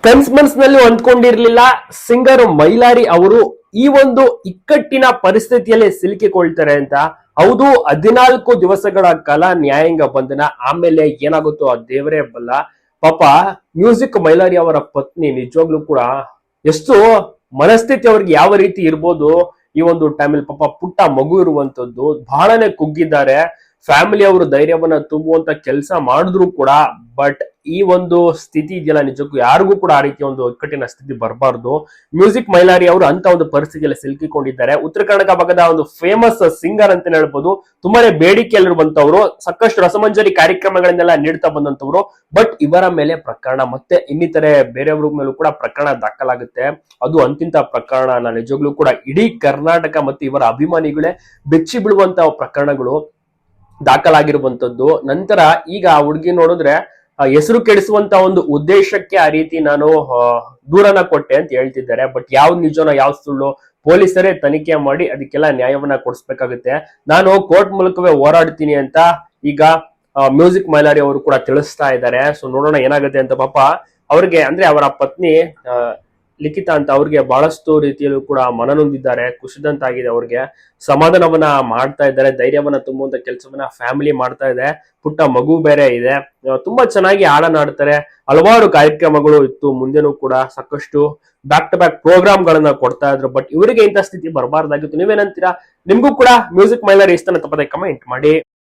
ಕನ್ಸ್ಮನ್ಸ್ನಲ್ಲಿ ಹೊಂದ್ಕೊಂಡಿರ್ಲಿಲ್ಲ singer Mylari ಅವರು ಈ ಒಂದು ಇಕ್ಕಟ್ಟಿನ ಪರಿಸ್ಥಿತಿಯಲ್ಲಿ ಸಿಲುಕಿಕೊಳ್ತಾರೆ ಅಂತ. ಹೌದು, 14 ದಿವಸಗಳ ಕಾಲ ನ್ಯಾಯಾಂಗ ಬಂಧನ, ಆಮೇಲೆ ಏನಾಗುತ್ತೋ ಆ ದೇವರೇ ಬಲ್ಲ. ಪಾಪ ಮ್ಯೂಸಿಕ್ ಮೈಲಾರಿ ಅವರ ಪತ್ನಿ ನಿಜವಾಗ್ಲೂ ಕೂಡ ಎಷ್ಟು ಮನಸ್ಥಿತಿ ಅವ್ರಿಗೆ ಯಾವ ರೀತಿ ಇರ್ಬೋದು ಈ ಒಂದು ಟೈಮಲ್ಲಿ. ಪಾಪ ಪುಟ್ಟ ಮಗು ಇರುವಂತದ್ದು, ಬಹಳನೇ ಕುಗ್ಗಿದ್ದಾರೆ. ಫ್ಯಾಮಿಲಿ ಅವರು ಧೈರ್ಯವನ್ನ ತುಂಬುವಂತ ಕೆಲಸ ಮಾಡಿದ್ರು ಕೂಡ, ಬಟ್ ಈ ಒಂದು ಸ್ಥಿತಿ ಇದೆಯಲ್ಲ, ನಿಜಕ್ಕೂ ಯಾರಿಗೂ ಕೂಡ ಆ ರೀತಿಯ ಒಂದು ಇಕ್ಕಟ್ಟಿನ ಸ್ಥಿತಿ ಬರಬಾರ್ದು. ಮ್ಯೂಸಿಕ್ ಮೈಲಾರಿ ಅವರು ಅಂತ ಒಂದು ಪರಿಸ್ಥಿತಿಯಲ್ಲಿ ಸಿಲುಕಿಕೊಂಡಿದ್ದಾರೆ. ಉತ್ತರ ಕರ್ನಾಟಕ ಭಾಗದ ಒಂದು ಫೇಮಸ್ ಸಿಂಗರ್ ಅಂತ ಹೇಳ್ಬೋದು, ತುಂಬಾನೇ ಬೇಡಿಕೆಯಲ್ಲಿರುವಂತವ್ರು, ಸಾಕಷ್ಟು ರಸಮಂಜರಿ ಕಾರ್ಯಕ್ರಮಗಳನ್ನೆಲ್ಲ ನೀಡ್ತಾ ಬಂದಂತವ್ರು. ಬಟ್ ಇವರ ಮೇಲೆ ಪ್ರಕರಣ ಮತ್ತೆ ಇನ್ನಿತರೆ ಬೇರೆಯವ್ರ ಮೇಲೂ ಕೂಡ ಪ್ರಕರಣ ದಾಖಲಾಗುತ್ತೆ. ಅದು ಅಂತಿಂತ ಪ್ರಕರಣ ನಿಜವಾಗ್ಲೂ ಕೂಡ ಇಡೀ ಕರ್ನಾಟಕ ಮತ್ತು ಇವರ ಅಭಿಮಾನಿಗಳೇ ಬೆಚ್ಚಿ ಬೀಳುವಂತ ಪ್ರಕರಣಗಳು ದಾಖಲಾಗಿರುವಂತದ್ದು. ನಂತರ ಈಗ ಆ ಹುಡುಗಿ ನೋಡಿದ್ರೆ ಹೆಸರು ಕೆಡಿಸುವಂತ ಒಂದು ಉದ್ದೇಶಕ್ಕೆ ಆ ರೀತಿ ನಾನು ದೂರನ ಕೊಟ್ಟೆ ಅಂತ ಹೇಳ್ತಿದ್ದಾರೆ. ಬಟ್ ಯಾವ್ದು ನಿಜನೋ ಯಾವ್ದು ಸುಳ್ಳು ಪೊಲೀಸರೇ ತನಿಖೆ ಮಾಡಿ ಅದಕ್ಕೆಲ್ಲ ನ್ಯಾಯವನ್ನ ಕೊಡಿಸ್ಬೇಕಾಗುತ್ತೆ. ನಾನು ಕೋರ್ಟ್ ಮೂಲಕವೇ ಹೋರಾಡ್ತೀನಿ ಅಂತ ಈಗ ಮ್ಯೂಸಿಕ್ ಮೈಲಾರಿ ಅವರು ಕೂಡ ತಿಳಿಸ್ತಾ ಇದ್ದಾರೆ. ಸೊ ನೋಡೋಣ ಏನಾಗುತ್ತೆ ಅಂತ. ಪಾಪ ಅವ್ರಿಗೆ ಅಂದ್ರೆ ಅವರ ಪತ್ನಿ ಲಿಖಿತಾ ಅಂತ ಅವ್ರಿಗೆ ಬಹಳಷ್ಟು ರೀತಿಯಲ್ಲೂ ಕೂಡ ಮನನೊಂದಿದ್ದಾರೆ, ಕುಸಿದಂತಾಗಿದೆ. ಅವ್ರಿಗೆ ಸಮಾಧಾನವನ್ನ ಮಾಡ್ತಾ ಇದ್ದಾರೆ, ಧೈರ್ಯವನ್ನ ತುಂಬುವಂತ ಕೆಲಸವನ್ನ ಫ್ಯಾಮಿಲಿ ಮಾಡ್ತಾ ಇದೆ. ಪುಟ್ಟ ಮಗು ಬೇರೆ ಇದೆ. ತುಂಬಾ ಚೆನ್ನಾಗಿ ಹಾಡನ್ನಾಡ್ತಾರೆ. ಹಲವಾರು ಕಾರ್ಯಕ್ರಮಗಳು ಇತ್ತು, ಮುಂದೆನೂ ಕೂಡ ಸಾಕಷ್ಟು ಬ್ಯಾಕ್ ಟು ಬ್ಯಾಕ್ ಪ್ರೋಗ್ರಾಮ್ ಗಳನ್ನ ಕೊಡ್ತಾ ಇದ್ರು. ಬಟ್ ಇವರಿಗೆ ಇಂಥ ಸ್ಥಿತಿ ಬರಬಾರ್ದಾಗಿತ್ತು. ನೀವೇನಂತೀರಾ? ನಿಮ್ಗೂ ಕೂಡ ಮ್ಯೂಸಿಕ್ ಮೈಲಾರಿ ಇಷ್ಟನ ತಪ್ಪದೆ ಕಮೆಂಟ್ ಮಾಡಿ.